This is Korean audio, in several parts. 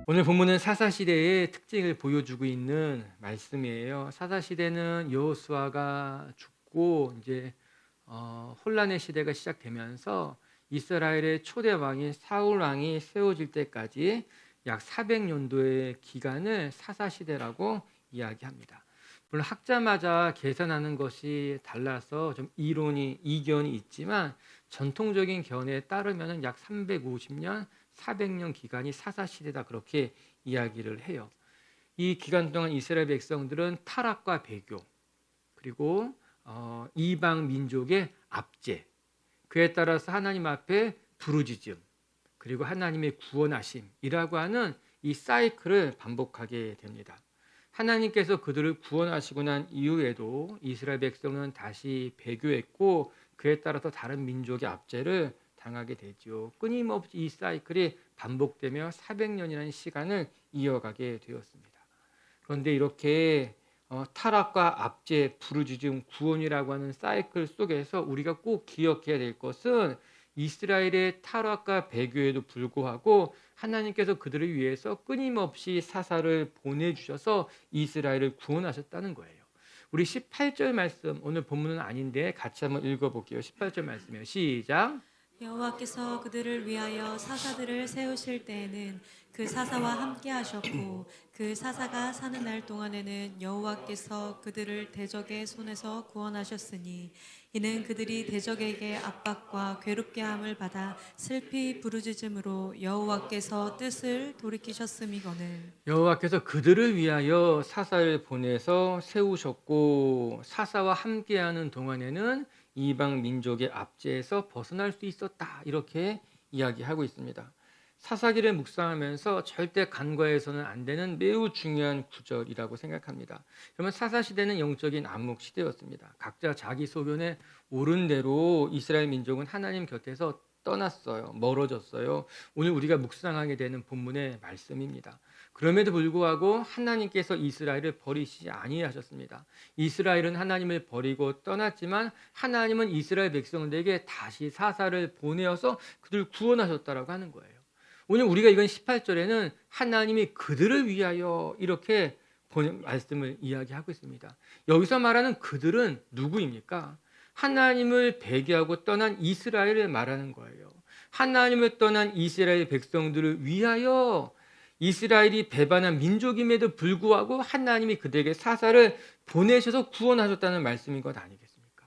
오늘 본문은 사사시대의 특징을 보여주고 있는 말씀이에요. 사사시대는 여호수아가 죽고 이제 혼란의 시대가 시작되면서 이스라엘의 초대 왕인 사울 왕이 세워질 때까지 약 400년도의 기간을 사사시대라고 이야기합니다. 물론 학자마다 계산하는 것이 달라서 좀 이견이 있지만 전통적인 견해에 따르면 약 350년, 400년 기간이 사사시대다 그렇게 이야기를 해요. 이 기간 동안 이스라엘 백성들은 타락과 배교 그리고 이방 민족의 압제, 그에 따라서 하나님 앞에 부르짖음, 그리고 하나님의 구원하심이라고 하는 이 사이클을 반복하게 됩니다. 하나님께서 그들을 구원하시고 난 이후에도 이스라엘 백성은 다시 배교했고 그에 따라서 다른 민족의 압제를 당하게 되죠. 끊임없이 이 사이클이 반복되며 400년이라는 시간을 이어가게 되었습니다. 그런데 이렇게 타락과 압제, 부르짖음, 구원이라고 하는 사이클 속에서 우리가 꼭 기억해야 될 것은 이스라엘의 타락과 배교에도 불구하고 하나님께서 그들을 위해서 끊임없이 사사를 보내주셔서 이스라엘을 구원하셨다는 거예요. 우리 18절 말씀, 오늘 본문은 아닌데 같이 한번 읽어볼게요. 18절 말씀이에요. 시작. 여호와께서 그들을 위하여 사사들을 세우실 때에는 그 사사와 함께 하셨고 그 사사가 사는 날 동안에는 여호와께서 그들을 대적의 손에서 구원하셨으니 이는 그들이 대적에게 압박과 괴롭게 함을 받아 슬피 부르짖음으로 여호와께서 뜻을 돌이키셨음이거늘. 여호와께서 그들을 위하여 사사를 보내서 세우셨고 사사와 함께하는 동안에는 이방 민족의 압제에서 벗어날 수 있었다, 이렇게 이야기하고 있습니다. 사사기를 묵상하면서 절대 간과해서는 안 되는 매우 중요한 구절이라고 생각합니다. 그러면 사사시대는 영적인 암묵 시대였습니다. 각자 자기 소견에 옳은 대로 이스라엘 민족은 하나님 곁에서 떠났어요. 멀어졌어요. 오늘 우리가 묵상하게 되는 본문의 말씀입니다. 그럼에도 불구하고 하나님께서 이스라엘을 버리시지 아니하셨습니다. 이스라엘은 하나님을 버리고 떠났지만 하나님은 이스라엘 백성들에게 다시 사사를 보내어서 그들을 구원하셨다라고 하는 거예요. 오늘 우리가 이건 18절에는 하나님이 그들을 위하여 이렇게 말씀을 이야기하고 있습니다. 여기서 말하는 그들은 누구입니까? 하나님을 배교하고 떠난 이스라엘을 말하는 거예요. 하나님을 떠난 이스라엘 백성들을 위하여 이스라엘이 배반한 민족임에도 불구하고 하나님이 그들에게 사사를 보내셔서 구원하셨다는 말씀인 것 아니겠습니까?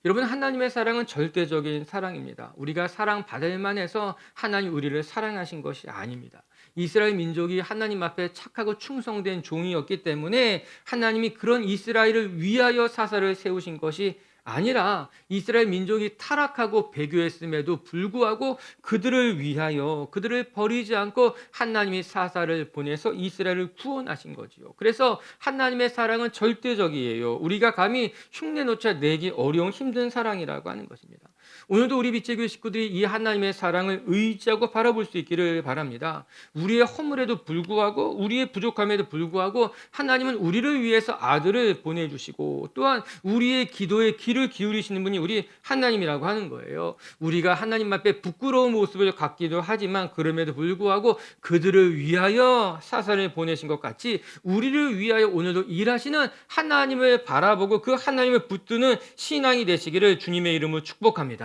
여러분, 하나님의 사랑은 절대적인 사랑입니다. 우리가 사랑받을 만해서 하나님 우리를 사랑하신 것이 아닙니다. 이스라엘 민족이 하나님 앞에 착하고 충성된 종이었기 때문에 하나님이 그런 이스라엘을 위하여 사사를 세우신 것이 아니라 이스라엘 민족이 타락하고 배교했음에도 불구하고 그들을 위하여 그들을 버리지 않고 하나님이 사사를 보내서 이스라엘을 구원하신 거지요. 그래서 하나님의 사랑은 절대적이에요. 우리가 감히 흉내놓자 내기 어려운 힘든 사랑이라고 하는 것입니다. 오늘도 우리 빛의 식구들이 이 하나님의 사랑을 의지하고 바라볼 수 있기를 바랍니다. 우리의 허물에도 불구하고 우리의 부족함에도 불구하고 하나님은 우리를 위해서 아들을 보내주시고 또한 우리의 기도에 귀를 기울이시는 분이 우리 하나님이라고 하는 거예요. 우리가 하나님 앞에 부끄러운 모습을 갖기도 하지만 그럼에도 불구하고 그들을 위하여 사사를 보내신 것 같이 우리를 위하여 오늘도 일하시는 하나님을 바라보고 그 하나님을 붙드는 신앙이 되시기를 주님의 이름으로 축복합니다.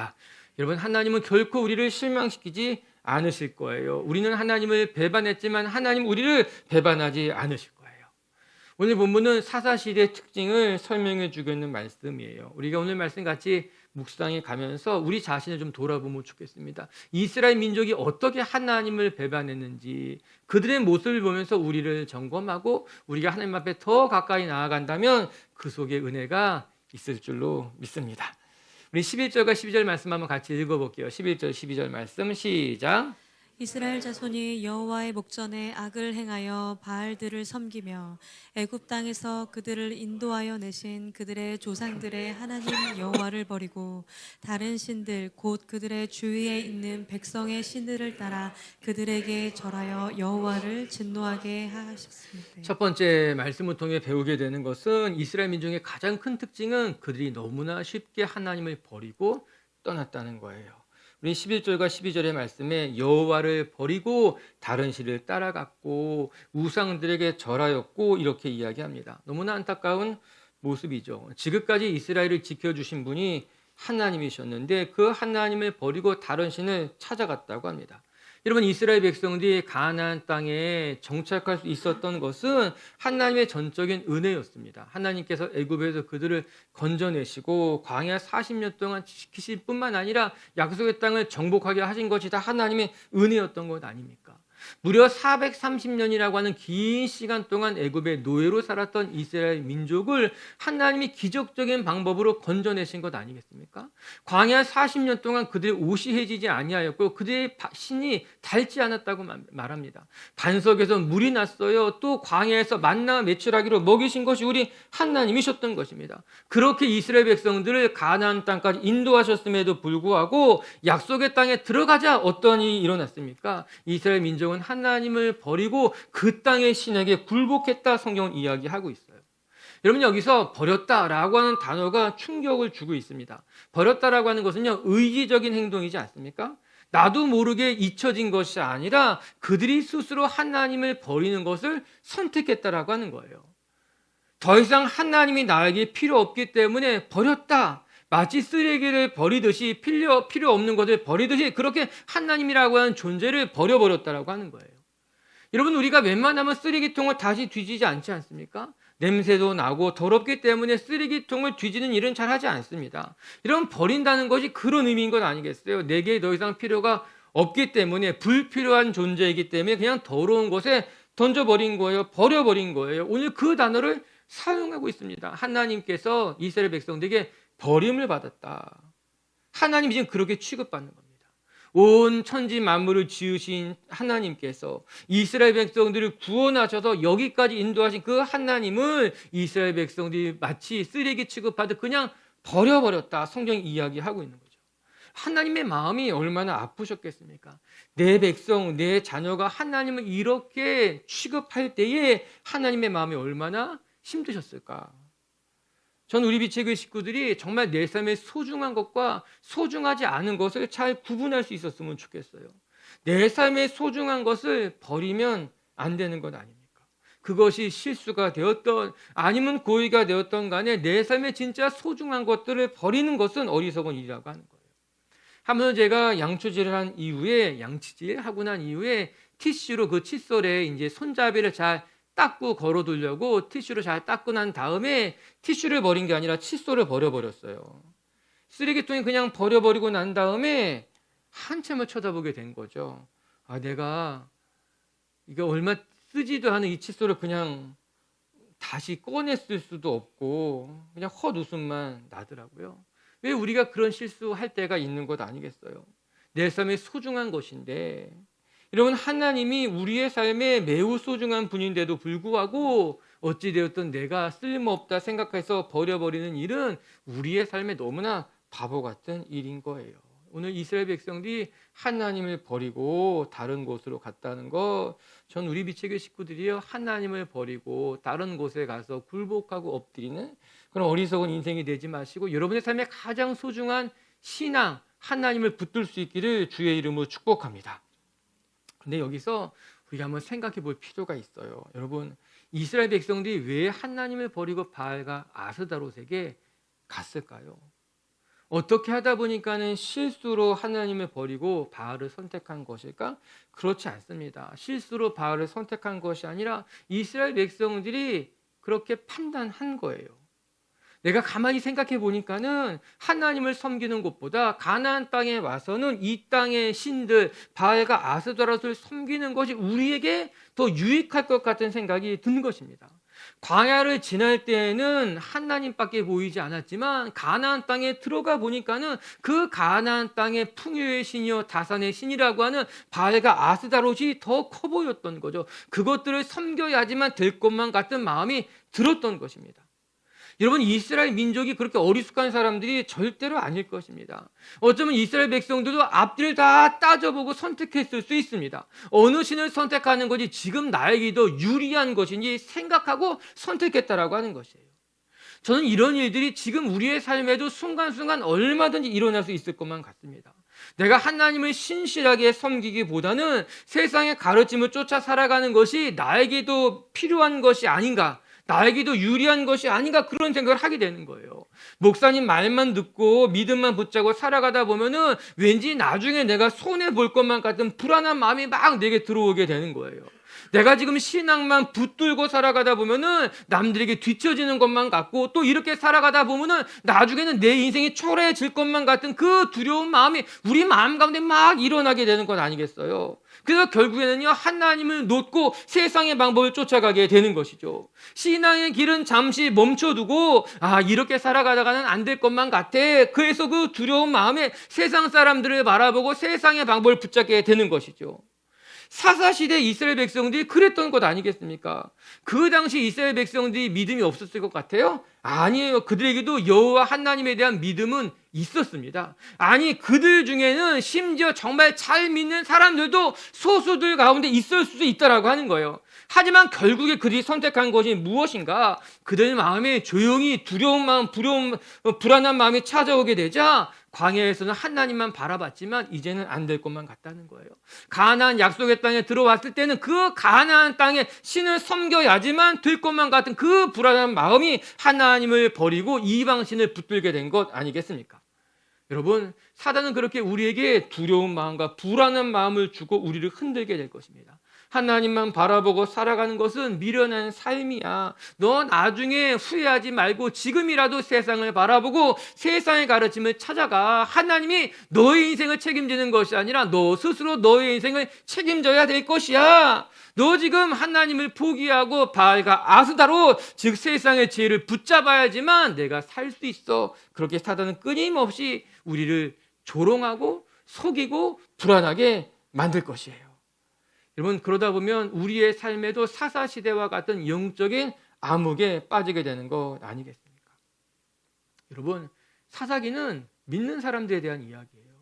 여러분, 하나님은 결코 우리를 실망시키지 않으실 거예요. 우리는 하나님을 배반했지만 하나님 우리를 배반하지 않으실 거예요. 오늘 본문은 사사시대의 특징을 설명해 주고 있는 말씀이에요. 우리가 오늘 말씀 같이 묵상해 가면서 우리 자신을 좀 돌아보면 좋겠습니다. 이스라엘 민족이 어떻게 하나님을 배반했는지 그들의 모습을 보면서 우리를 점검하고 우리가 하나님 앞에 더 가까이 나아간다면 그 속에 은혜가 있을 줄로 믿습니다. 우리 11절과 12절 말씀 한번 같이 읽어볼게요. 11절, 12절 말씀 시작. 이스라엘 자손이 여호와의 목전에 악을 행하여 바알들을 섬기며 애굽 땅에서 그들을 인도하여 내신 그들의 조상들의 하나님 여호와를 버리고 다른 신들 곧 그들의 주위에 있는 백성의 신들을 따라 그들에게 절하여 여호와를 진노하게 하셨습니다. 첫 번째 말씀을 통해 배우게 되는 것은 이스라엘 민족의 가장 큰 특징은 그들이 너무나 쉽게 하나님을 버리고 떠났다는 거예요. 우리 11절과 12절의 말씀에 여호와를 버리고 다른 신을 따라갔고 우상들에게 절하였고 이렇게 이야기합니다. 너무나 안타까운 모습이죠. 지금까지 이스라엘을 지켜주신 분이 하나님이셨는데 그 하나님을 버리고 다른 신을 찾아갔다고 합니다. 여러분, 이스라엘 백성들이 가나안 땅에 정착할 수 있었던 것은 하나님의 전적인 은혜였습니다. 하나님께서 애굽에서 그들을 건져내시고 광야 40년 동안 지키실 뿐만 아니라 약속의 땅을 정복하게 하신 것이 다 하나님의 은혜였던 것 아닙니까? 무려 430년이라고 하는 긴 시간 동안 애굽의 노예로 살았던 이스라엘 민족을 하나님이 기적적인 방법으로 건져내신 것 아니겠습니까? 광야 40년 동안 그들의 옷이 해지지 아니하였고 그들의 신이 닳지 않았다고 말합니다. 반석에서 물이 났어요. 또 광야에서 만나 매출하기로 먹이신 것이 우리 하나님이셨던 것입니다. 그렇게 이스라엘 백성들을 가나안 땅까지 인도하셨음에도 불구하고 약속의 땅에 들어가자 어떤 일이 일어났습니까? 이스라엘 민족은 하나님을 버리고 그 땅의 신에게 굴복했다 성경은 이야기하고 있어요. 여러분, 여기서 버렸다라고 하는 단어가 충격을 주고 있습니다. 버렸다라고 하는 것은요, 의지적인 행동이지 않습니까? 나도 모르게 잊혀진 것이 아니라 그들이 스스로 하나님을 버리는 것을 선택했다라고 하는 거예요. 더 이상 하나님이 나에게 필요 없기 때문에 버렸다. 마치 쓰레기를 버리듯이 필요 없는 것을 버리듯이 그렇게 하나님이라고 하는 존재를 버려버렸다라고 하는 거예요. 여러분, 우리가 웬만하면 쓰레기통을 다시 뒤지지 않지 않습니까? 냄새도 나고 더럽기 때문에 쓰레기통을 뒤지는 일은 잘 하지 않습니다. 여러분, 버린다는 것이 그런 의미인 것 아니겠어요? 내게 더 이상 필요가 없기 때문에 불필요한 존재이기 때문에 그냥 더러운 곳에 던져버린 거예요. 버려버린 거예요. 오늘 그 단어를 사용하고 있습니다. 하나님께서 이스라엘 백성들에게 버림을 받았다. 하나님이 지금 그렇게 취급받는 겁니다. 온 천지 만물을 지으신 하나님께서 이스라엘 백성들을 구원하셔서 여기까지 인도하신 그 하나님을 이스라엘 백성들이 마치 쓰레기 취급하듯 그냥 버려버렸다. 성경이 이야기하고 있는 거죠. 하나님의 마음이 얼마나 아프셨겠습니까? 내 백성, 내 자녀가 하나님을 이렇게 취급할 때에 하나님의 마음이 얼마나 힘드셨을까? 전 우리 비책의 식구들이 정말 내 삶에 소중한 것과 소중하지 않은 것을 잘 구분할 수 있었으면 좋겠어요. 내 삶에 소중한 것을 버리면 안 되는 것 아닙니까? 그것이 실수가 되었던 아니면 고의가 되었던 간에 내 삶에 진짜 소중한 것들을 버리는 것은 어리석은 일이라고 하는 거예요. 한번 제가 양초질을 한 이후에 양치질 하고 난 이후에 티슈로 그 칫솔에 이제 손잡이를 잘 닦고 걸어두려고 티슈를 잘 닦고 난 다음에 티슈를 버린 게 아니라 칫솔을 버려버렸어요. 쓰레기통에 그냥 버려버리고 난 다음에 한참을 쳐다보게 된 거죠. 아, 내가 이거 얼마 쓰지도 않은 이 칫솔을 그냥 다시 꺼냈을 수도 없고 그냥 헛웃음만 나더라고요. 왜 우리가 그런 실수할 때가 있는 것 아니겠어요? 내 삶에 소중한 것인데 여러분, 하나님이 우리의 삶에 매우 소중한 분인데도 불구하고 어찌되었든 내가 쓸모없다 생각해서 버려버리는 일은 우리의 삶에 너무나 바보 같은 일인 거예요. 오늘 이스라엘 백성들이 하나님을 버리고 다른 곳으로 갔다는 거, 전 우리 비책의 식구들이요, 하나님을 버리고 다른 곳에 가서 굴복하고 엎드리는 그런 어리석은 인생이 되지 마시고 여러분의 삶에 가장 소중한 신앙, 하나님을 붙들 수 있기를 주의 이름으로 축복합니다. 근데 여기서 우리가 한번 생각해 볼 필요가 있어요. 여러분, 이스라엘 백성들이 왜 하나님을 버리고 바알과 아스다롯에게 갔을까요? 어떻게 하다 보니까는 실수로 하나님을 버리고 바알을 선택한 것일까? 그렇지 않습니다. 실수로 바알을 선택한 것이 아니라 이스라엘 백성들이 그렇게 판단한 거예요. 내가 가만히 생각해 보니까는 하나님을 섬기는 것보다 가나안 땅에 와서는 이 땅의 신들 바알과 아스다롯을 섬기는 것이 우리에게 더 유익할 것 같은 생각이 든 것입니다. 광야를 지날 때에는 하나님밖에 보이지 않았지만 가나안 땅에 들어가 보니까는 그 가나안 땅의 풍요의 신이요 다산의 신이라고 하는 바알과 아스다롯이 더 커 보였던 거죠. 그것들을 섬겨야지만 될 것만 같은 마음이 들었던 것입니다. 여러분, 이스라엘 민족이 그렇게 어리숙한 사람들이 절대로 아닐 것입니다. 어쩌면 이스라엘 백성들도 앞뒤를 다 따져보고 선택했을 수 있습니다. 어느 신을 선택하는 것이 지금 나에게 더 유리한 것인지 생각하고 선택했다라고 하는 것이에요. 저는 이런 일들이 지금 우리의 삶에도 순간순간 얼마든지 일어날 수 있을 것만 같습니다. 내가 하나님을 신실하게 섬기기보다는 세상의 가르침을 쫓아 살아가는 것이 나에게도 필요한 것이 아닌가, 나에게도 유리한 것이 아닌가, 그런 생각을 하게 되는 거예요. 목사님 말만 듣고 믿음만 붙잡고 살아가다 보면은 왠지 나중에 내가 손해볼 것만 같은 불안한 마음이 막 내게 들어오게 되는 거예요. 내가 지금 신앙만 붙들고 살아가다 보면은 남들에게 뒤처지는 것만 같고, 또 이렇게 살아가다 보면은 나중에는 내 인생이 초라해질 것만 같은 그 두려운 마음이 우리 마음 가운데 막 일어나게 되는 것 아니겠어요? 그래서 결국에는요, 하나님을 놓고 세상의 방법을 쫓아가게 되는 것이죠. 신앙의 길은 잠시 멈춰두고, 이렇게 살아가다가는 안 될 것만 같아. 그래서 그 두려운 마음에 세상 사람들을 바라보고 세상의 방법을 붙잡게 되는 것이죠. 사사시대 이스라엘 백성들이 그랬던 것 아니겠습니까? 그 당시 이스라엘 백성들이 믿음이 없었을 것 같아요? 아니에요. 그들에게도 여호와 하나님에 대한 믿음은 있었습니다. 아니, 그들 중에는 심지어 정말 잘 믿는 사람들도 소수들 가운데 있을 수 있다라고 하는 거예요. 하지만 결국에 그들이 선택한 것이 무엇인가? 그들 마음에 조용히 두려운 마음, 불안한 마음이 찾아오게 되자 광야에서는 하나님만 바라봤지만 이제는 안 될 것만 같다는 거예요. 가나안 약속의 땅에 들어왔을 때는 그 가나안 땅에 신을 섬겨야지만 될 것만 같은 그 불안한 마음이 하나님을 버리고 이방 신을 붙들게 된 것 아니겠습니까? 여러분, 사단은 그렇게 우리에게 두려운 마음과 불안한 마음을 주고 우리를 흔들게 될 것입니다. 하나님만 바라보고 살아가는 것은 미련한 삶이야. 너 나중에 후회하지 말고 지금이라도 세상을 바라보고 세상의 가르침을 찾아가. 하나님이 너의 인생을 책임지는 것이 아니라 너 스스로 너의 인생을 책임져야 될 것이야. 너 지금 하나님을 포기하고 바알과 아스다로, 즉 세상의 지혜를 붙잡아야지만 내가 살 수 있어. 그렇게 사단은 끊임없이 우리를 조롱하고 속이고 불안하게 만들 것이에요. 여러분, 그러다 보면 우리의 삶에도 사사시대와 같은 영적인 암흑에 빠지게 되는 것 아니겠습니까? 여러분, 사사기는 믿는 사람들에 대한 이야기예요.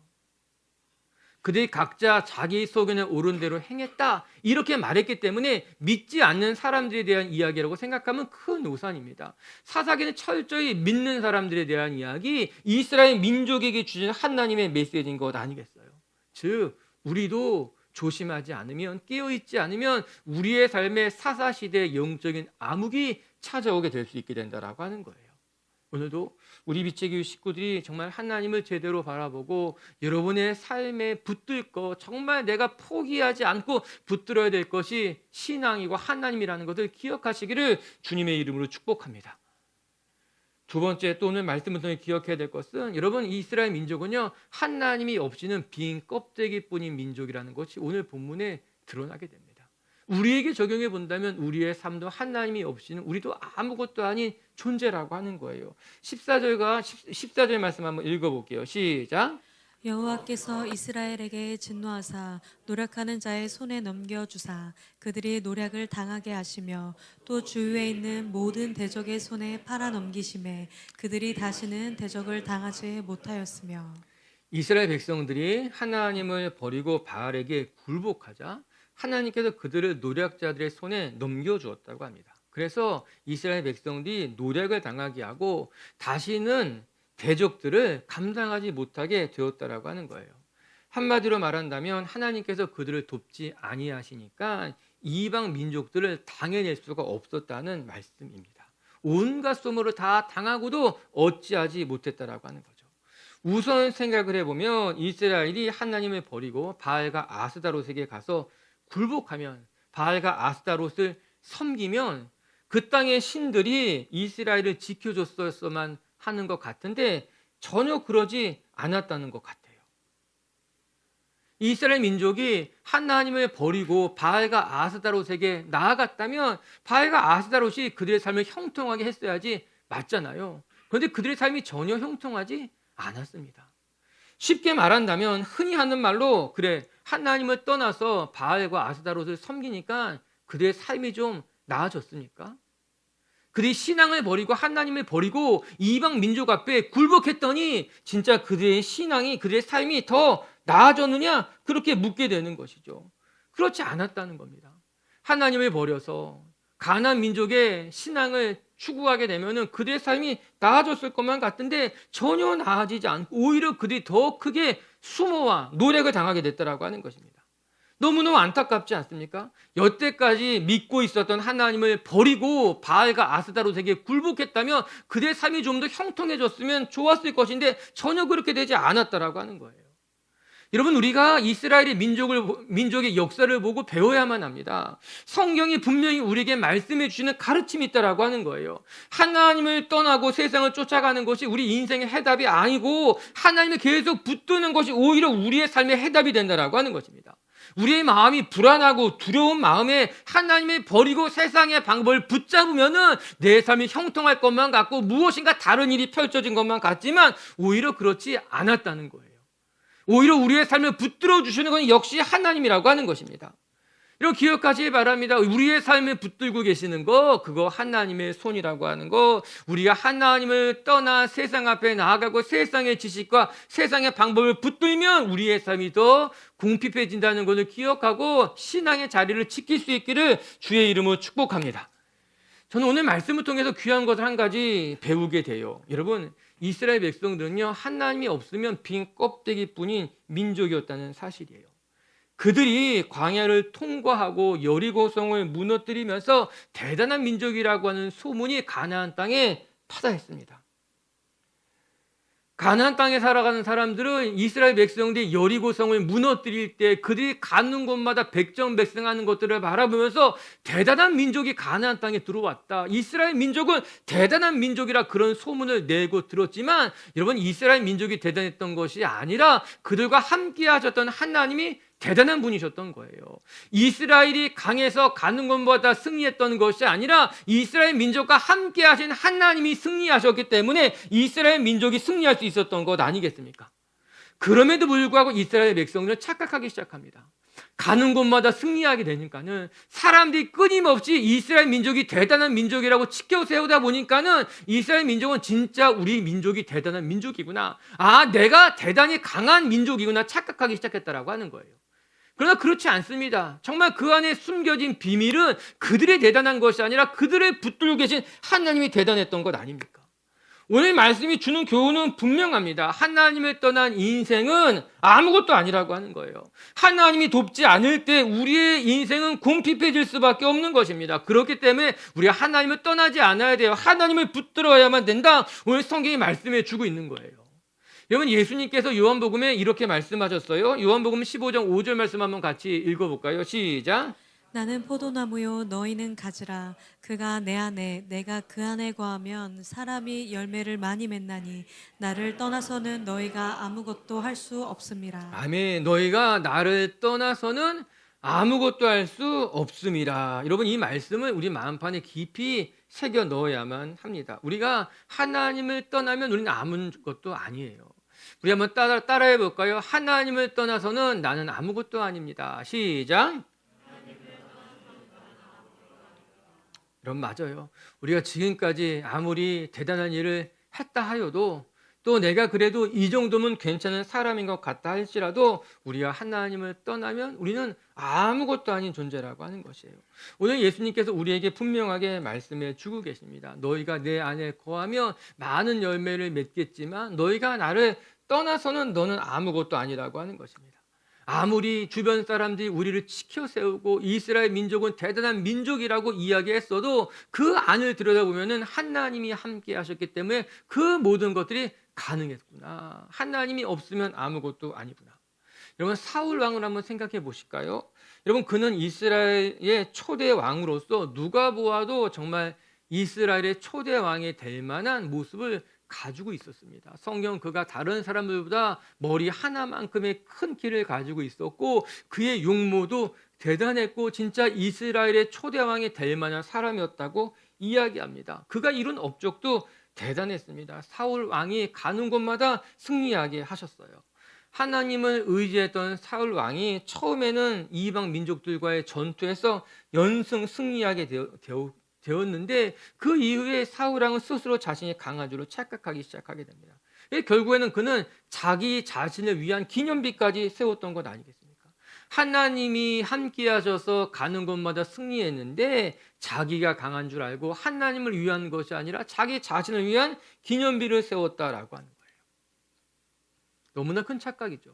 그들이 각자 자기 소견에 옳은 대로 행했다, 이렇게 말했기 때문에 믿지 않는 사람들에 대한 이야기라고 생각하면 큰 오산입니다. 사사기는 철저히 믿는 사람들에 대한 이야기, 이스라엘 민족에게 주신 하나님의 메시지인 것 아니겠어요? 즉, 우리도 조심하지 않으면, 깨어있지 않으면 우리의 삶에 사사시대의 영적인 암흑이 찾아오게 될 수 있게 된다라고 하는 거예요. 오늘도 우리 빛의교회 식구들이 정말 하나님을 제대로 바라보고 여러분의 삶에 붙들 것, 정말 내가 포기하지 않고 붙들어야 될 것이 신앙이고 하나님이라는 것을 기억하시기를 주님의 이름으로 축복합니다. 두 번째, 또 오늘 말씀을 통해 기억해야 될 것은, 여러분, 이스라엘 민족은요, 하나님이 없이는 빈 껍데기뿐인 민족이라는 것이 오늘 본문에 드러나게 됩니다. 우리에게 적용해 본다면 우리의 삶도 하나님이 없이는 우리도 아무것도 아닌 존재라고 하는 거예요. 14절 말씀 한번 읽어볼게요. 시작. 여호와께서 이스라엘에게 진노하사 노력하는 자의 손에 넘겨주사 그들이 노략을 당하게 하시며 또 주위에 있는 모든 대적의 손에 팔아 넘기심에 그들이 다시는 대적을 당하지 못하였으며. 이스라엘 백성들이 하나님을 버리고 바알에게 굴복하자 하나님께서 그들을 노략자들의 손에 넘겨주었다고 합니다. 그래서 이스라엘 백성들이 노략을 당하게 하고 다시는 대적들을 감당하지 못하게 되었다라고 하는 거예요. 한마디로 말한다면 하나님께서 그들을 돕지 아니하시니까 이방 민족들을 당해낼 수가 없었다는 말씀입니다. 온갖 소모를 다 당하고도 어찌하지 못했다라고 하는 거죠. 우선 생각을 해보면 이스라엘이 하나님을 버리고 바알과 아스다롯에게 가서 굴복하면, 바알과 아스다롯을 섬기면 그 땅의 신들이 이스라엘을 지켜줬어야만 하는 것 같은데 전혀 그러지 않았다는 것 같아요. 이스라엘 민족이 하나님을 버리고 바알과 아스다롯에게 나아갔다면 바알과 아스다롯이 그들의 삶을 형통하게 했어야지 맞잖아요. 그런데 그들의 삶이 전혀 형통하지 않았습니다. 쉽게 말한다면 흔히 하는 말로 그래 하나님을 떠나서 바알과 아스다롯을 섬기니까 그들의 삶이 좀 나아졌습니까? 그들이 신앙을 버리고 하나님을 버리고 이방 민족 앞에 굴복했더니 진짜 그들의 신앙이 그들의 삶이 더 나아졌느냐? 그렇게 묻게 되는 것이죠. 그렇지 않았다는 겁니다. 하나님을 버려서 가나안 민족의 신앙을 추구하게 되면은 그들의 삶이 나아졌을 것만 같은데 전혀 나아지지 않고 오히려 그들이 더 크게 수모와 노력을 당하게 됐다라고 하는 것입니다. 너무너무 안타깝지 않습니까? 여태까지 믿고 있었던 하나님을 버리고 바알과 아스다롯에게 굴복했다면 그들의 삶이 좀 더 형통해졌으면 좋았을 것인데 전혀 그렇게 되지 않았다라고 하는 거예요. 여러분, 우리가 이스라엘의 민족의 역사를 보고 배워야만 합니다. 성경이 분명히 우리에게 말씀해 주시는 가르침이 있다라고 하는 거예요. 하나님을 떠나고 세상을 쫓아가는 것이 우리 인생의 해답이 아니고 하나님을 계속 붙드는 것이 오히려 우리의 삶의 해답이 된다라고 하는 것입니다. 우리의 마음이 불안하고 두려운 마음에 하나님을 버리고 세상의 방법을 붙잡으면은 내 삶이 형통할 것만 같고 무엇인가 다른 일이 펼쳐진 것만 같지만 오히려 그렇지 않았다는 거예요. 오히려 우리의 삶을 붙들어 주시는 건 역시 하나님이라고 하는 것입니다. 이런 기억하시기 바랍니다. 우리의 삶을 붙들고 계시는 거 그거 하나님의 손이라고 하는 거, 우리가 하나님을 떠나 세상 앞에 나아가고 세상의 지식과 세상의 방법을 붙들면 우리의 삶이 더 궁핍해진다는 것을 기억하고 신앙의 자리를 지킬 수 있기를 주의 이름으로 축복합니다. 저는 오늘 말씀을 통해서 귀한 것을 한 가지 배우게 돼요. 여러분, 이스라엘 백성들은요 하나님이 없으면 빈 껍데기뿐인 민족이었다는 사실이에요. 그들이 광야를 통과하고 여리고성을 무너뜨리면서 대단한 민족이라고 하는 소문이 가나안 땅에 파다했습니다. 가나안 땅에 살아가는 사람들은 이스라엘 백성들이 여리고성을 무너뜨릴 때 그들이 가는 곳마다 백정백승하는 것들을 바라보면서 대단한 민족이 가나안 땅에 들어왔다. 이스라엘 민족은 대단한 민족이라 그런 소문을 내고 들었지만 여러분, 이스라엘 민족이 대단했던 것이 아니라 그들과 함께 하셨던 하나님이 대단한 분이셨던 거예요. 이스라엘이 강해서 가는 곳마다 승리했던 것이 아니라 이스라엘 민족과 함께 하신 하나님이 승리하셨기 때문에 이스라엘 민족이 승리할 수 있었던 것 아니겠습니까? 그럼에도 불구하고 이스라엘 백성들은 착각하기 시작합니다. 가는 곳마다 승리하게 되니까는 사람들이 끊임없이 이스라엘 민족이 대단한 민족이라고 치켜 세우다 보니까는 이스라엘 민족은 진짜 우리 민족이 대단한 민족이구나. 내가 대단히 강한 민족이구나 착각하기 시작했다라고 하는 거예요. 그러나 그렇지 않습니다. 정말 그 안에 숨겨진 비밀은 그들이 대단한 것이 아니라 그들을 붙들고 계신 하나님이 대단했던 것 아닙니까? 오늘 말씀이 주는 교훈은 분명합니다. 하나님을 떠난 인생은 아무것도 아니라고 하는 거예요. 하나님이 돕지 않을 때 우리의 인생은 궁핍해질 수밖에 없는 것입니다. 그렇기 때문에 우리가 하나님을 떠나지 않아야 돼요. 하나님을 붙들어야만 된다. 오늘 성경이 말씀해 주고 있는 거예요. 여러분, 예수님께서 요한복음에 이렇게 말씀하셨어요. 요한복음 15장 5절 말씀 한번 같이 읽어볼까요? 시작. 나는 포도나무요 너희는 가지라. 그가 내 안에 내가 그 안에 거하면 사람이 열매를 많이 맺나니 나를 떠나서는 너희가 아무것도 할 수 없음이라. 아멘. 너희가 나를 떠나서는 아무것도 할 수 없음이라. 여러분, 이 말씀을 우리 마음판에 깊이 새겨 넣어야만 합니다. 우리가 하나님을 떠나면 우리는 아무것도 아니에요. 우리 한번 따라해 볼까요? 하나님을 떠나서는 나는 아무것도 아닙니다. 시작. 여러분, 맞아요. 우리가 지금까지 아무리 대단한 일을 했다 하여도 또 내가 그래도 이 정도면 괜찮은 사람인 것 같다 할지라도 우리가 하나님을 떠나면 우리는 아무것도 아닌 존재라고 하는 것이에요. 오늘 예수님께서 우리에게 분명하게 말씀해 주고 계십니다. 너희가 내 안에 거하며 많은 열매를 맺겠지만 너희가 나를 떠나서는 너는 아무것도 아니라고 하는 것입니다. 아무리 주변 사람들이 우리를 지켜 세우고 이스라엘 민족은 대단한 민족이라고 이야기했어도 그 안을 들여다보면 하나님이 함께 하셨기 때문에 그 모든 것들이 가능했구나. 하나님이 없으면 아무것도 아니구나. 여러분, 사울 왕을 한번 생각해 보실까요? 여러분, 그는 이스라엘의 초대 왕으로서 누가 보아도 정말 이스라엘의 초대 왕이 될 만한 모습을 가지고 있었습니다. 성경 그가 다른 사람들보다 머리 하나만큼의 큰 키를 가지고 있었고 그의 용모도 대단했고 진짜 이스라엘의 초대왕이 될 만한 사람이었다고 이야기합니다. 그가 이룬 업적도 대단했습니다. 사울 왕이 가는 곳마다 승리하게 하셨어요. 하나님을 의지했던 사울 왕이 처음에는 이방 민족들과의 전투에서 연승 승리하게 되었는데 그 이후에 사울 왕은 스스로 자신이 강한 줄로 착각하기 시작하게 됩니다. 결국에는 그는 자기 자신을 위한 기념비까지 세웠던 것 아니겠습니까? 하나님이 함께 하셔서 가는 곳마다 승리했는데 자기가 강한 줄 알고 하나님을 위한 것이 아니라 자기 자신을 위한 기념비를 세웠다라고 하는 거예요. 너무나 큰 착각이죠.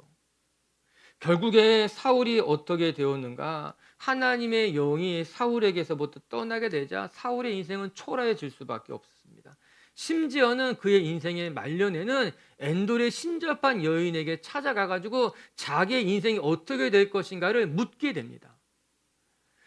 결국에 사울이 어떻게 되었는가? 하나님의 영이 사울에게서부터 떠나게 되자 사울의 인생은 초라해질 수밖에 없었습니다. 심지어는 그의 인생의 말년에는 엔돌의 신접한 여인에게 찾아가가지고 자기의 인생이 어떻게 될 것인가를 묻게 됩니다.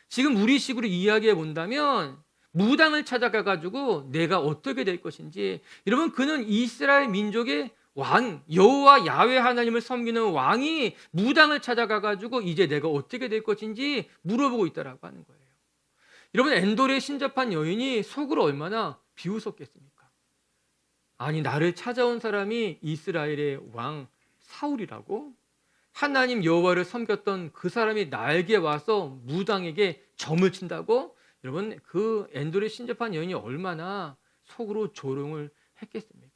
지금 우리식으로 이야기해 본다면 무당을 찾아가가지고 내가 어떻게 될 것인지, 여러분 그는 이스라엘 민족의 왕, 여호와 야훼 하나님을 섬기는 왕이 무당을 찾아가가지고 이제 내가 어떻게 될 것인지 물어보고 있다라고 하는 거예요. 여러분 엔돌에 신접한 여인이 속으로 얼마나 비웃었겠습니까? 아니 나를 찾아온 사람이 이스라엘의 왕 사울이라고? 하나님 여호와를 섬겼던 그 사람이 나에게 와서 무당에게 점을 친다고? 여러분 그 엔돌에 신접한 여인이 얼마나 속으로 조롱을 했겠습니까?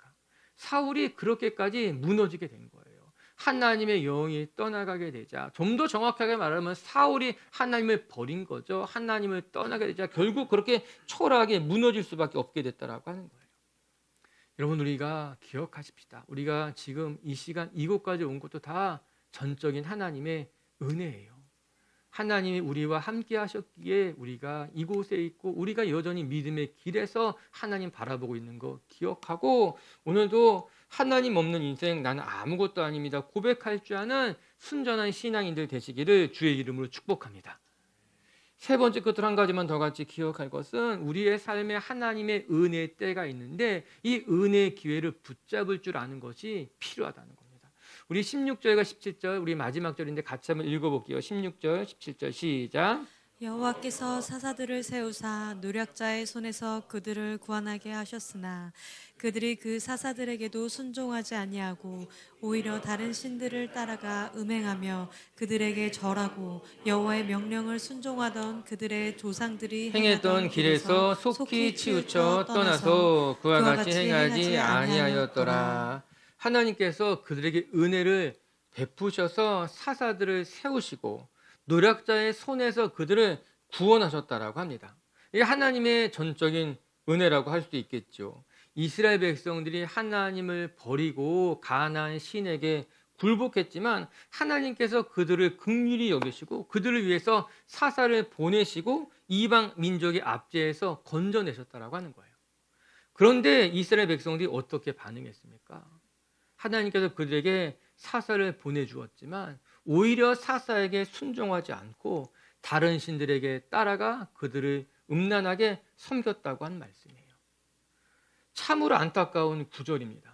사울이 그렇게까지 무너지게 된 거예요. 하나님의 영이 떠나가게 되자, 좀 더 정확하게 말하면 사울이 하나님을 버린 거죠. 하나님을 떠나게 되자 결국 그렇게 초라하게 무너질 수밖에 없게 됐다라고 하는 거예요. 여러분 우리가 기억하십시다. 우리가 지금 이 시간 이곳까지 온 것도 다 전적인 하나님의 은혜예요. 하나님이 우리와 함께 하셨기에 우리가 이곳에 있고 우리가 여전히 믿음의 길에서 하나님 바라보고 있는 거 기억하고, 오늘도 하나님 없는 인생 나는 아무것도 아닙니다 고백할 줄 아는 순전한 신앙인들 되시기를 주의 이름으로 축복합니다. 세 번째 끝으로 한 가지만 더 같이 기억할 것은 우리의 삶에 하나님의 은혜의 때가 있는데 이 은혜의 기회를 붙잡을 줄 아는 것이 필요하다는 겁니다. 우리 16절과 17절 우리 마지막 절인데 같이 한번 읽어볼게요. 16절 17절 시작. 여호와께서 사사들을 세우사 노략자의 손에서 그들을 구원하게 하셨으나 그들이 그 사사들에게도 순종하지 아니하고 오히려 다른 신들을 따라가 음행하며 그들에게 절하고 여호와의 명령을 순종하던 그들의 조상들이 행했던 길에서 속히 치우쳐 떠나서 그와 같이 행하지 아니하였더라. 하나님께서 그들에게 은혜를 베푸셔서 사사들을 세우시고 노략자의 손에서 그들을 구원하셨다라고 합니다. 이게 하나님의 전적인 은혜라고 할 수 있겠죠. 이스라엘 백성들이 하나님을 버리고 가나안 신에게 굴복했지만 하나님께서 그들을 긍휼히 여기시고 그들을 위해서 사사를 보내시고 이방 민족의 압제에서 건져내셨다라고 하는 거예요. 그런데 이스라엘 백성들이 어떻게 반응했습니까? 하나님께서 그들에게 사사를 보내주었지만 오히려 사사에게 순종하지 않고 다른 신들에게 따라가 그들을 음란하게 섬겼다고 한 말씀이에요. 참으로 안타까운 구절입니다.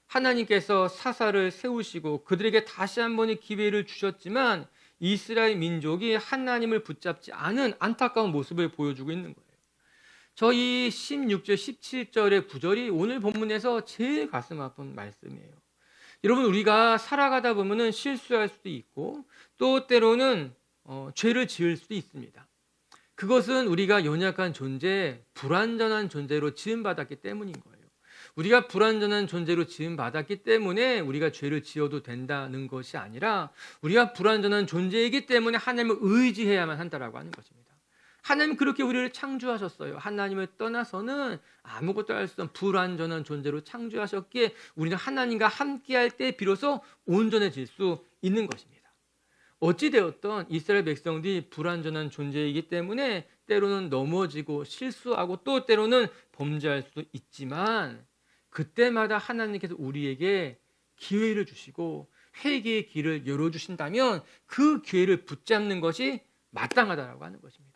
하나님께서 사사를 세우시고 그들에게 다시 한 번의 기회를 주셨지만 이스라엘 민족이 하나님을 붙잡지 않은 안타까운 모습을 보여주고 있는 거예요. 저희 16절, 17절의 구절이 오늘 본문에서 제일 가슴 아픈 말씀이에요. 여러분 우리가 살아가다 보면 실수할 수도 있고 또 때로는 죄를 지을 수도 있습니다. 그것은 우리가 연약한 존재, 불완전한 존재로 지음받았기 때문인 거예요. 우리가 불완전한 존재로 지음받았기 때문에 우리가 죄를 지어도 된다는 것이 아니라 우리가 불완전한 존재이기 때문에 하나님을 의지해야만 한다라고 하는 것입니다. 하나님 그렇게 우리를 창조하셨어요. 하나님을 떠나서는 아무것도 할 수 없는 불완전한 존재로 창조하셨기에 우리는 하나님과 함께할 때 비로소 온전해질 수 있는 것입니다. 어찌되었던 이스라엘 백성들이 불완전한 존재이기 때문에 때로는 넘어지고 실수하고 또 때로는 범죄할 수도 있지만 그때마다 하나님께서 우리에게 기회를 주시고 회개의 길을 열어주신다면 그 기회를 붙잡는 것이 마땅하다라고 하는 것입니다.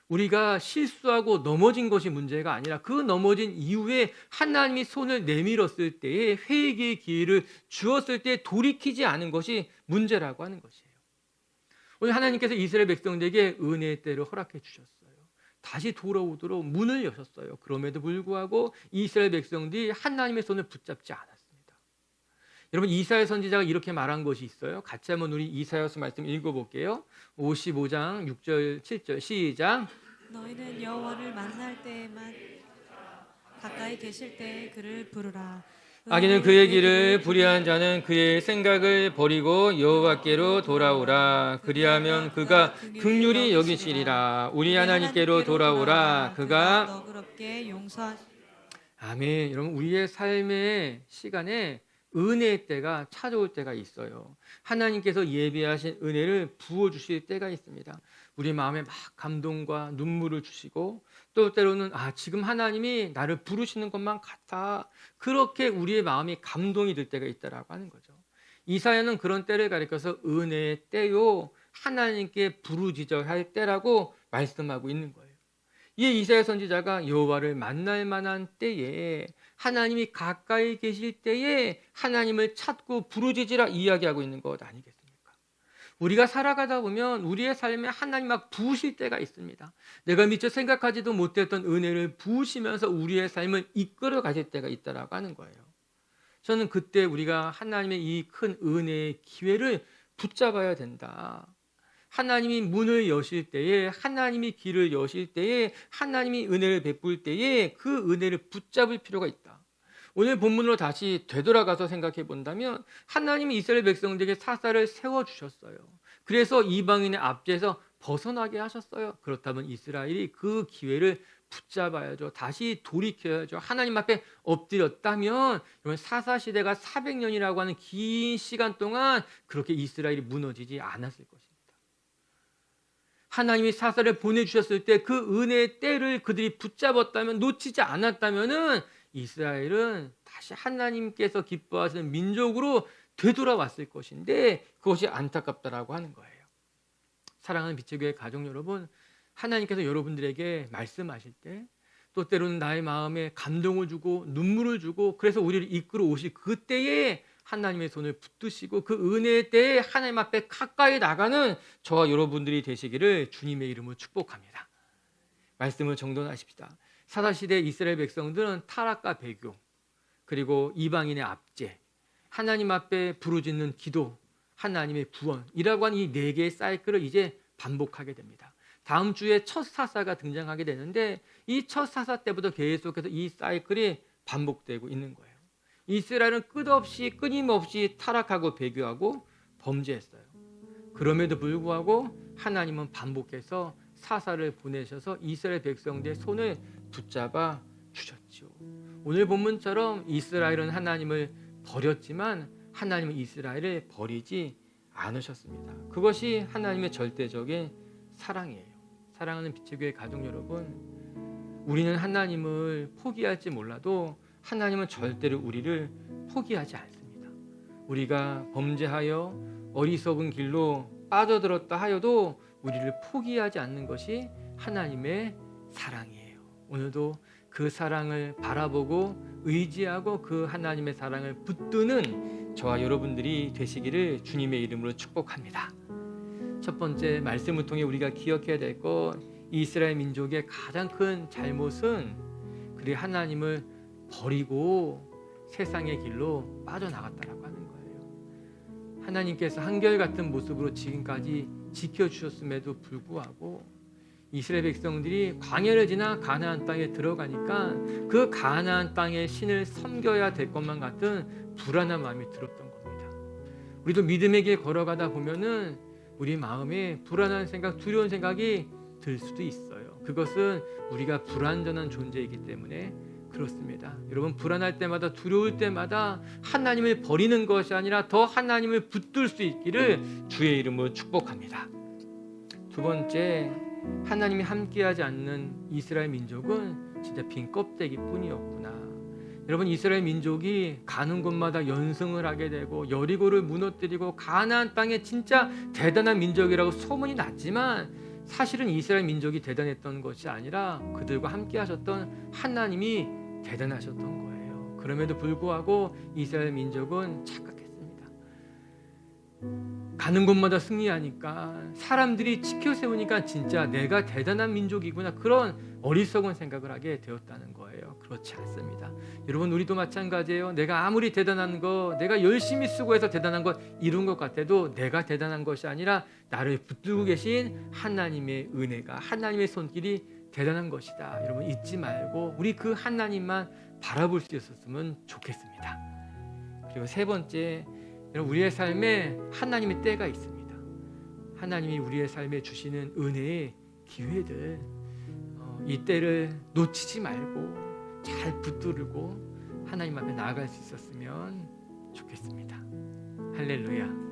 우리가 실수하고 넘어진 것이 문제가 아니라 그 넘어진 이후에 하나님이 손을 내밀었을 때에 회개의 기회를 주었을 때 돌이키지 않은 것이 문제라고 하는 것이에요. 오늘 하나님께서 이스라엘 백성들에게 은혜의 때를 허락해 주셨어요. 다시 돌아오도록 문을 여셨어요. 그럼에도 불구하고 이스라엘 백성들이 하나님의 손을 붙잡지 않았습니다. 여러분, 이사야 선지자가 이렇게 말한 것이 있어요. 같이 한번 우리 이사야서 말씀 읽어볼게요. 55장 6절 7절 시작. 너희는 여호와를 만날 때에만 가까이 계실 때에 그를 부르라. 악인은 그의 길을 불의한 자는 그의 생각을 버리고 여호와께로 돌아오라. 그리하면 그가 긍휼히 여기시리라. 우리 하나님께로 돌아오라. 그가 너그럽게 용서하. 아멘. 여러분, 우리의 삶의 시간에 은혜의 때가 찾아올 때가 있어요. 하나님께서 예비하신 은혜를 부어주실 때가 있습니다. 우리 마음에 막 감동과 눈물을 주시고 또 때로는 지금 하나님이 나를 부르시는 것만 같아, 그렇게 우리의 마음이 감동이 될 때가 있다라고 하는 거죠. 이사야는 그런 때를 가리켜서 은혜의 때요, 하나님께 부르짖어야 할 때라고 말씀하고 있는 거예요. 이에 이사야 선지자가 여호와를 만날 만한 때에, 하나님이 가까이 계실 때에 하나님을 찾고 부르짖으라 이야기하고 있는 것 아니겠습니까? 우리가 살아가다 보면 우리의 삶에 하나님 막 부으실 때가 있습니다. 내가 미처 생각하지도 못했던 은혜를 부으시면서 우리의 삶을 이끌어 가실 때가 있다라고 하는 거예요. 저는 그때 우리가 하나님의 이 큰 은혜의 기회를 붙잡아야 된다. 하나님이 문을 여실 때에, 하나님이 길을 여실 때에, 하나님이 은혜를 베풀 때에 그 은혜를 붙잡을 필요가 있다. 오늘 본문으로 다시 되돌아가서 생각해 본다면 하나님이 이스라엘 백성들에게 사사를 세워주셨어요. 그래서 이방인의 압제에서 벗어나게 하셨어요. 그렇다면 이스라엘이 그 기회를 붙잡아야죠. 다시 돌이켜야죠. 하나님 앞에 엎드렸다면 사사시대가 400년이라고 하는 긴 시간 동안 그렇게 이스라엘이 무너지지 않았을 것입니다. 하나님이 사사를 보내주셨을 때 그 은혜의 때를 그들이 붙잡았다면, 놓치지 않았다면 이스라엘은 다시 하나님께서 기뻐하시는 민족으로 되돌아왔을 것인데 그것이 안타깝다라고 하는 거예요. 사랑하는 빛의 교회 가족 여러분, 하나님께서 여러분들에게 말씀하실 때, 또 때로는 나의 마음에 감동을 주고 눈물을 주고 그래서 우리를 이끌어 오실 그때에 하나님의 손을 붙드시고 그 은혜의 때에 하나님 앞에 가까이 나가는 저와 여러분들이 되시기를 주님의 이름으로 축복합니다. 말씀을 정돈하십시다. 사사시대 이스라엘 백성들은 타락과 배교, 그리고 이방인의 압제, 하나님 앞에 부르짖는 기도, 하나님의 구원이라고 하는 이 4개의 사이클을 이제 반복하게 됩니다. 다음 주에 첫 사사가 등장하게 되는데 이 첫 사사 때부터 계속해서 이 사이클이 반복되고 있는 거예요. 이스라엘은 끝없이 끊임없이 타락하고 배교하고 범죄했어요. 그럼에도 불구하고 하나님은 반복해서 사사를 보내셔서 이스라엘 백성들의 손을 붙잡아 주셨죠. 오늘 본문처럼 이스라엘은 하나님을 버렸지만 하나님은 이스라엘을 버리지 않으셨습니다. 그것이 하나님의 절대적인 사랑이에요. 사랑하는 빛의 교회 가족 여러분, 우리는 하나님을 포기할지 몰라도 하나님은 절대로 우리를 포기하지 않습니다. 우리가 범죄하여 어리석은 길로 빠져들었다 하여도 우리를 포기하지 않는 것이 하나님의 사랑이에요. 오늘도 그 사랑을 바라보고 의지하고 그 하나님의 사랑을 붙드는 저와 여러분들이 되시기를 주님의 이름으로 축복합니다. 첫 번째 말씀을 통해 우리가 기억해야 될 것, 이스라엘 민족의 가장 큰 잘못은 그들이 하나님을 버리고 세상의 길로 빠져나갔다라고 하는 거예요. 하나님께서 한결같은 모습으로 지금까지 지켜주셨음에도 불구하고 이스라엘 백성들이 광야를 지나 가나안 땅에 들어가니까 그 가나안 땅의 신을 섬겨야 될 것만 같은 불안한 마음이 들었던 겁니다. 우리도 믿음의 길 걸어가다 보면은 우리 마음에 불안한 생각, 두려운 생각이 들 수도 있어요. 그것은 우리가 불완전한 존재이기 때문에 그렇습니다. 여러분, 불안할 때마다, 두려울 때마다 하나님을 버리는 것이 아니라 더 하나님을 붙들 수 있기를 주의 이름으로 축복합니다. 두 번째, 하나님이 함께하지 않는 이스라엘 민족은 진짜 빈 껍데기뿐이었구나. 여러분, 이스라엘 민족이 가는 곳마다 연승을 하게 되고 여리고를 무너뜨리고 가나안 땅에 진짜 대단한 민족이라고 소문이 났지만 사실은 이스라엘 민족이 대단했던 것이 아니라 그들과 함께 하셨던 하나님이 대단하셨던 거예요. 그럼에도 불구하고 이스라엘 민족은 착각했습니다. 가는 곳마다 승리하니까, 사람들이 지켜 세우니까 진짜 내가 대단한 민족이구나, 그런 어리석은 생각을 하게 되었다는 거예요. 그렇지 않습니다. 여러분, 우리도 마찬가지예요. 내가 아무리 대단한 거, 내가 열심히 수고해서 대단한 것 이룬 것 같아도 내가 대단한 것이 아니라 나를 붙들고 계신 하나님의 은혜가, 하나님의 손길이 대단한 것이다. 여러분, 잊지 말고 우리 그 하나님만 바라볼 수 있었으면 좋겠습니다. 그리고 세 번째, 여러분, 우리의 삶에 하나님의 때가 있습니다. 하나님이 우리의 삶에 주시는 은혜의 기회들, 이 때를 놓치지 말고 잘 붙들고 하나님 앞에 나아갈 수 있었으면 좋겠습니다. 할렐루야.